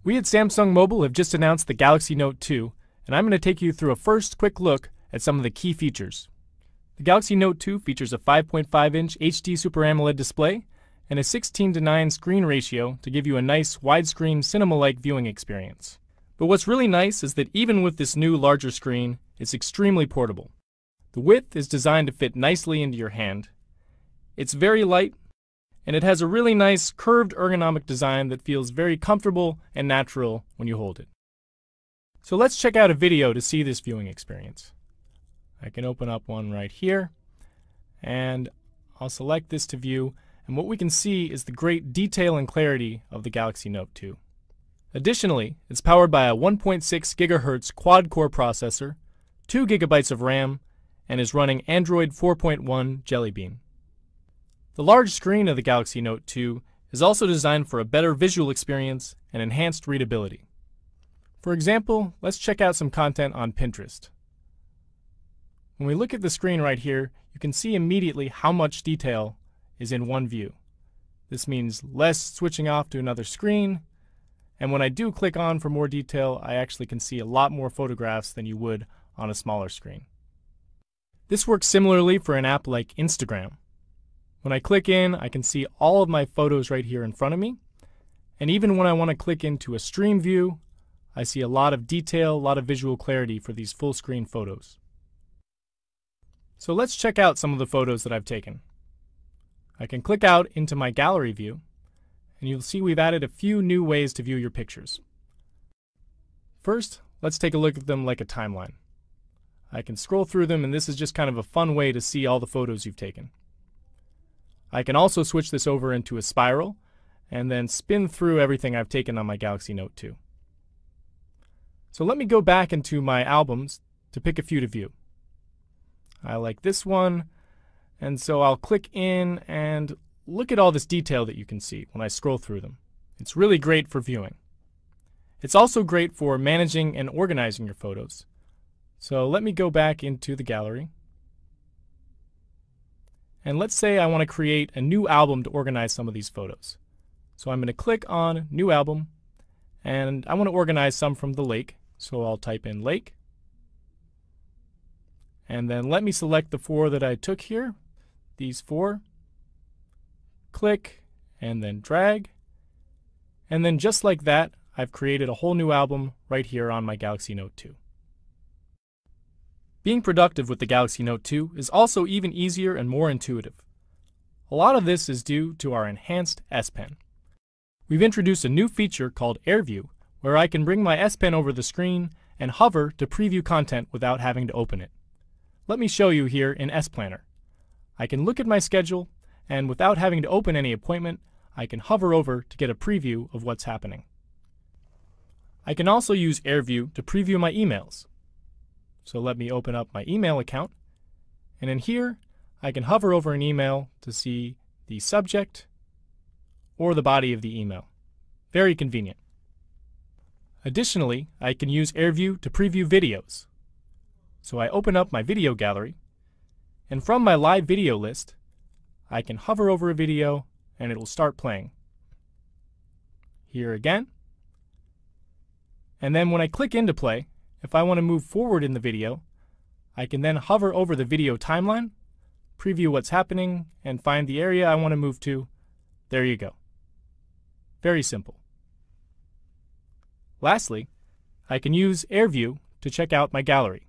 We at Samsung Mobile have just announced the Galaxy Note 2, and I'm going to take you through a first quick look at some of the key features. The Galaxy Note 2 features a 5.5-inch HD Super AMOLED display and a 16:9 screen ratio to give you a nice widescreen cinema-like viewing experience. But what's really nice is that even with this new larger screen, it's extremely portable. The width is designed to fit nicely into your hand. It's very light, and it has a really nice curved ergonomic design that feels very comfortable and natural when you hold it. So let's check out a video to see this viewing experience. I can open up one right here, and I'll select this to view, and what we can see is the great detail and clarity of the Galaxy Note 2. Additionally, it's powered by a 1.6 GHz quad-core processor, 2 GB of RAM, and is running Android 4.1 Jelly Bean. The large screen of the Galaxy Note 2 is also designed for a better visual experience and enhanced readability. For example, let's check out some content on Pinterest. When we look at the screen right here, you can see immediately how much detail is in one view. This means less switching off to another screen, and when I do click on for more detail, I actually can see a lot more photographs than you would on a smaller screen. This works similarly for an app like Instagram. When I click in, I can see all of my photos right here in front of me, and even when I want to click into a stream view, I see a lot of detail, a lot of visual clarity for these full screen photos. So let's check out some of the photos that I've taken. I can click out into my gallery view, and you'll see we've added a few new ways to view your pictures. First, let's take a look at them like a timeline. I can scroll through them, and this is just kind of a fun way to see all the photos you've taken. I can also switch this over into a spiral and then spin through everything I've taken on my Galaxy Note 2. So let me go back into my albums to pick a few to view. I like this one, and so I'll click in and look at all this detail that you can see when I scroll through them. It's really great for viewing. It's also great for managing and organizing your photos. So let me go back into the gallery. And let's say I want to create a new album to organize some of these photos. So I'm going to click on New Album, and I want to organize some from the lake. So I'll type in lake. And then let me select the 4 that I took here, these 4. Click, and then drag. And then just like that, I've created a whole new album right here on my Galaxy Note 2. Being productive with the Galaxy Note 2 is also even easier and more intuitive. A lot of this is due to our enhanced S Pen. We've introduced a new feature called Air View, where I can bring my S Pen over the screen and hover to preview content without having to open it. Let me show you here in S Planner. I can look at my schedule, and without having to open any appointment, I can hover over to get a preview of what's happening. I can also use Air View to preview my emails. So let me open up my email account, and in here I can hover over an email to see the subject or the body of the email. Very convenient. Additionally, I can use Air View to preview videos. So I open up my video gallery, and from my live video list, I can hover over a video and it will start playing. Here again. And then when I click into play, if I want to move forward in the video, I can then hover over the video timeline, preview what's happening, and find the area I want to move to. There you go. Very simple. Lastly, I can use Air View to check out my gallery.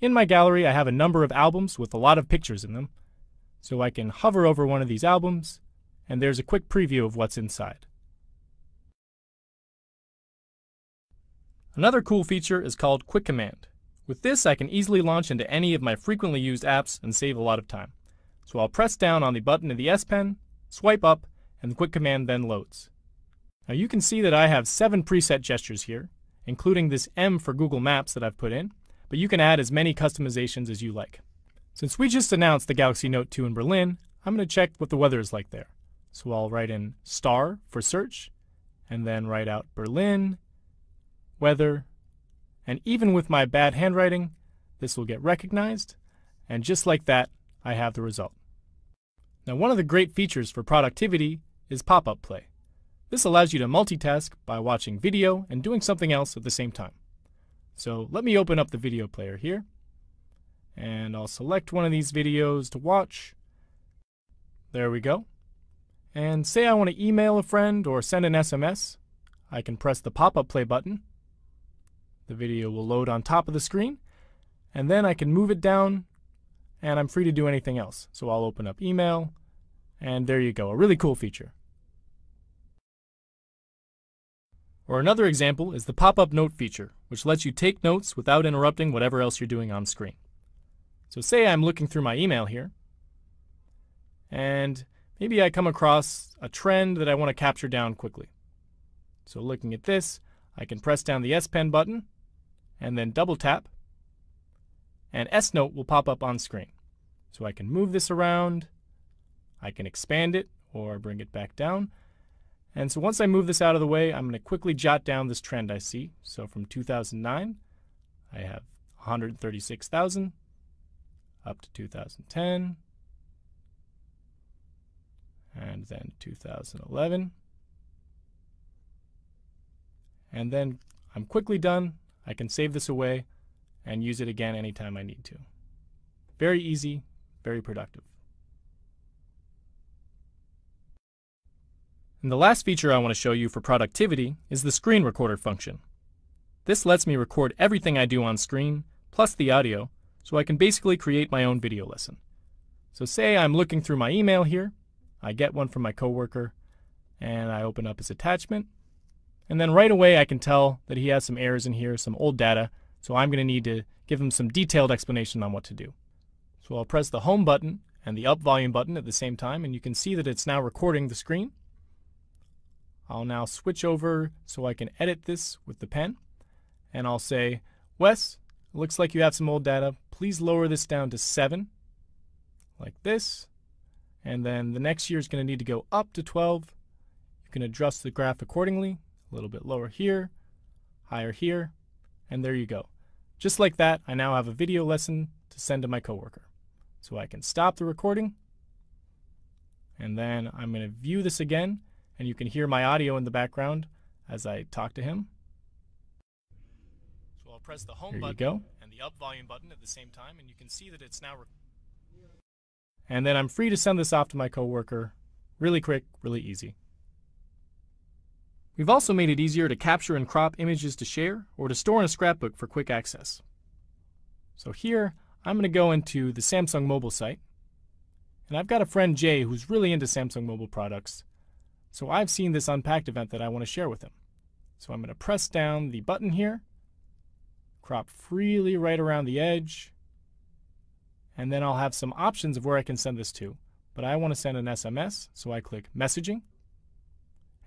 In my gallery, I have a number of albums with a lot of pictures in them, so I can hover over one of these albums, and there's a quick preview of what's inside. Another cool feature is called Quick Command. With this, I can easily launch into any of my frequently used apps and save a lot of time. So I'll press down on the button of the S Pen, swipe up, and the Quick Command then loads. Now you can see that I have 7 preset gestures here, including this M for Google Maps that I've put in, but you can add as many customizations as you like. Since we just announced the Galaxy Note 2 in Berlin, I'm going to check what the weather is like there. So I'll write in star for search, and then write out Berlin, weather, and even with my bad handwriting, this will get recognized, and just like that, I have the result. Now, one of the great features for productivity is pop-up play. This allows you to multitask by watching video and doing something else at the same time. So let me open up the video player here, and I'll select one of these videos to watch. There we go. And say I want to email a friend or send an SMS, I can press the pop-up play button. The video will load on top of the screen, and then I can move it down, and I'm free to do anything else. So I'll open up email, and there you go, a really cool feature. Or another example is the pop-up note feature, which lets you take notes without interrupting whatever else you're doing on screen. So say I'm looking through my email here, and maybe I come across a trend that I want to capture down quickly. So looking at this, I can press down the S Pen button, and then double tap, and S Note will pop up on screen. So I can move this around, I can expand it or bring it back down. And so once I move this out of the way, I'm going to quickly jot down this trend I see. So from 2009, I have 136,000 up to 2010, and then 2011. And then I'm quickly done. I can save this away and use it again anytime I need to. Very easy, very productive. And the last feature I want to show you for productivity is the screen recorder function. This lets me record everything I do on screen, plus the audio, so I can basically create my own video lesson. So say I'm looking through my email here, I get one from my coworker, and I open up his attachment, and then right away I can tell that he has some errors in here, some old data, so I'm going to need to give him some detailed explanation on what to do. So I'll press the home button and the up volume button at the same time, and you can see that it's now recording the screen. I'll now switch over so I can edit this with the pen, and I'll say, Wes, it looks like you have some old data. Please lower this down to 7, like this, and then the next year is going to need to go up to 12. You can adjust the graph accordingly, a little bit lower here, higher here, and there you go. Just like that, I now have a video lesson to send to my coworker. So I can stop the recording, and then I'm going to view this again, and you can hear my audio in the background as I talk to him. So I'll press the home button and the up volume button at the same time, and you can see that it's now and then I'm free to send this off to my coworker. Really quick, really easy. We've also made it easier to capture and crop images to share or to store in a scrapbook for quick access. So here, I'm going to go into the Samsung mobile site, and I've got a friend Jay who's really into Samsung mobile products. So I've seen this Unpacked event that I want to share with him. So I'm going to press down the button here, crop freely right around the edge, and then I'll have some options of where I can send this to. But I want to send an SMS, so I click Messaging.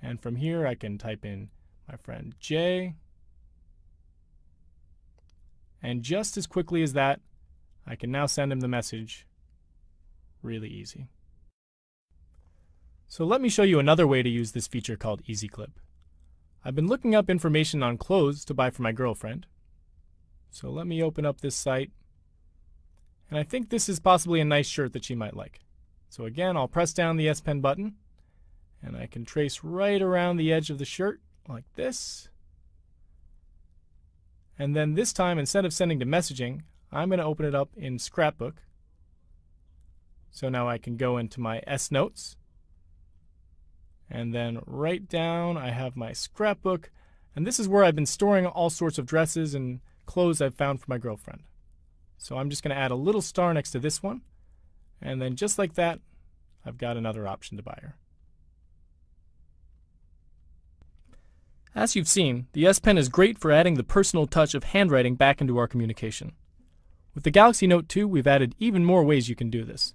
And from here I can type in my friend Jay. And just as quickly as that, I can now send him the message. Really easy. So let me show you another way to use this feature called Easy Clip. I've been looking up information on clothes to buy for my girlfriend. So let me open up this site. And I think this is possibly a nice shirt that she might like. So again, I'll press down the S Pen button, and I can trace right around the edge of the shirt like this. And then this time, instead of sending to messaging, I'm going to open it up in Scrapbook. So now I can go into my S Notes. And then right down, I have my scrapbook. And this is where I've been storing all sorts of dresses and clothes I've found for my girlfriend. So I'm just going to add a little star next to this one. And then just like that, I've got another option to buy her. As you've seen, the S Pen is great for adding the personal touch of handwriting back into our communication. With the Galaxy Note 2, we've added even more ways you can do this.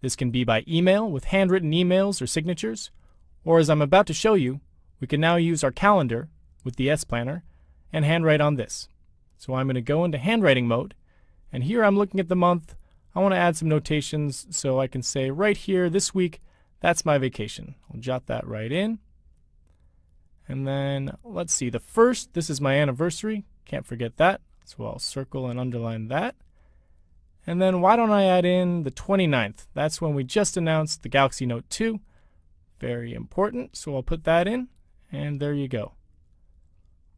This can be by email with handwritten emails or signatures, or as I'm about to show you, we can now use our calendar with the S Planner and handwrite on this. So I'm going to go into handwriting mode, and here I'm looking at the month. I want to add some notations, so I can say right here, this week, that's my vacation. I'll jot that right in. And then, let's see, the 1st, this is my anniversary. Can't forget that, so I'll circle and underline that. And then why don't I add in the 29th? That's when we just announced the Galaxy Note 2. Very important, so I'll put that in, and there you go.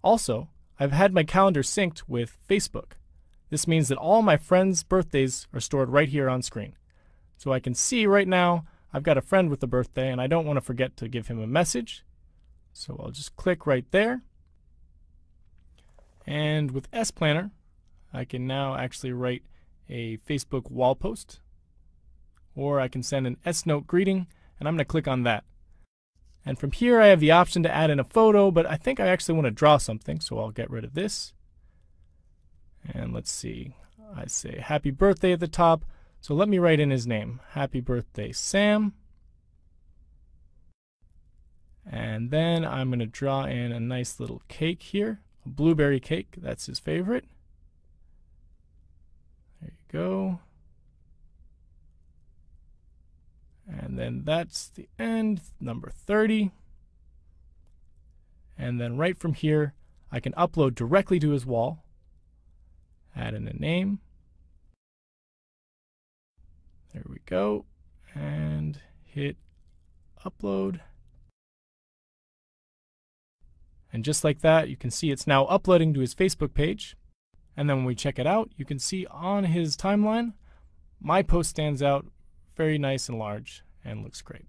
Also, I've had my calendar synced with Facebook. This means that all my friends' birthdays are stored right here on screen. So I can see right now I've got a friend with a birthday and I don't want to forget to give him a message. So I'll just click right there. And with S Planner, I can now actually write a Facebook wall post. Or I can send an S-Note greeting, and I'm going to click on that. And from here I have the option to add in a photo, but I think I actually want to draw something, so I'll get rid of this. And let's see, I say happy birthday at the top, so let me write in his name. Happy birthday, Sam. And then I'm going to draw in a nice little cake here, a blueberry cake, that's his favorite. There you go. And then that's the end, number 30. And then right from here, I can upload directly to his wall. Add in a name. There we go. And hit upload. And just like that, you can see it's now uploading to his Facebook page. And then when we check it out, you can see on his timeline, my post stands out very nice and large and looks great.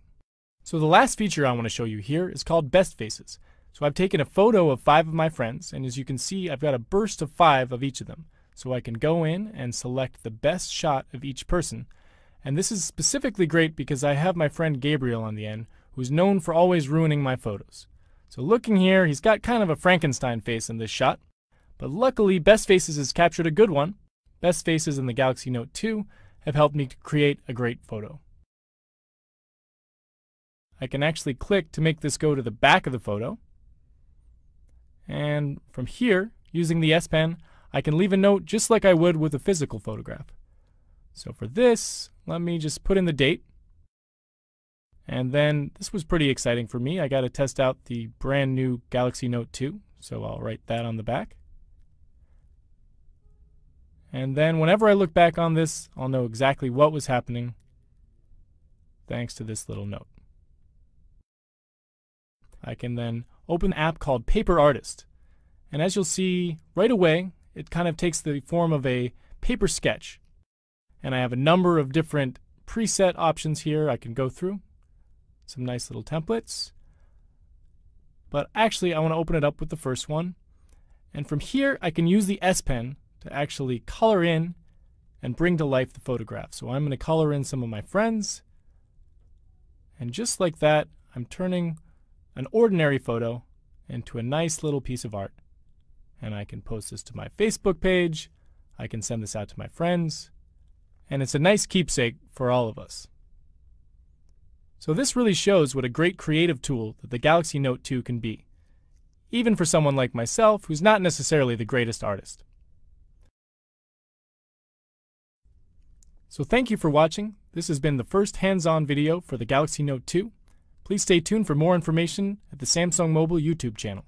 So the last feature I want to show you here is called Best Faces. So I've taken a photo of 5 of my friends, and as you can see, I've got a burst of 5 of each of them. So I can go in and select the best shot of each person. And this is specifically great because I have my friend Gabriel on the end, who's known for always ruining my photos. So looking here, he's got kind of a Frankenstein face in this shot. But luckily, Best Faces has captured a good one. Best Faces in the Galaxy Note 2 have helped me to create a great photo. I can actually click to make this go to the back of the photo. And from here, using the S Pen, I can leave a note just like I would with a physical photograph. So for this, let me just put in the date. And then this was pretty exciting for me. I got to test out the brand new Galaxy Note 2, so I'll write that on the back. And then whenever I look back on this, I'll know exactly what was happening thanks to this little note. I can then open an app called Paper Artist. And as you'll see right away, it kind of takes the form of a paper sketch. And I have a number of different preset options here I can go through. Some nice little templates. But actually, I want to open it up with the first one. And from here, I can use the S Pen to actually color in and bring to life the photograph. So I'm going to color in some of my friends. And just like that, I'm turning an ordinary photo into a nice little piece of art. And I can post this to my Facebook page. I can send this out to my friends. And it's a nice keepsake for all of us. So this really shows what a great creative tool that the Galaxy Note 2 can be, even for someone like myself who's not necessarily the greatest artist. So thank you for watching. This has been the first hands-on video for the Galaxy Note 2. Please stay tuned for more information at the Samsung Mobile YouTube channel.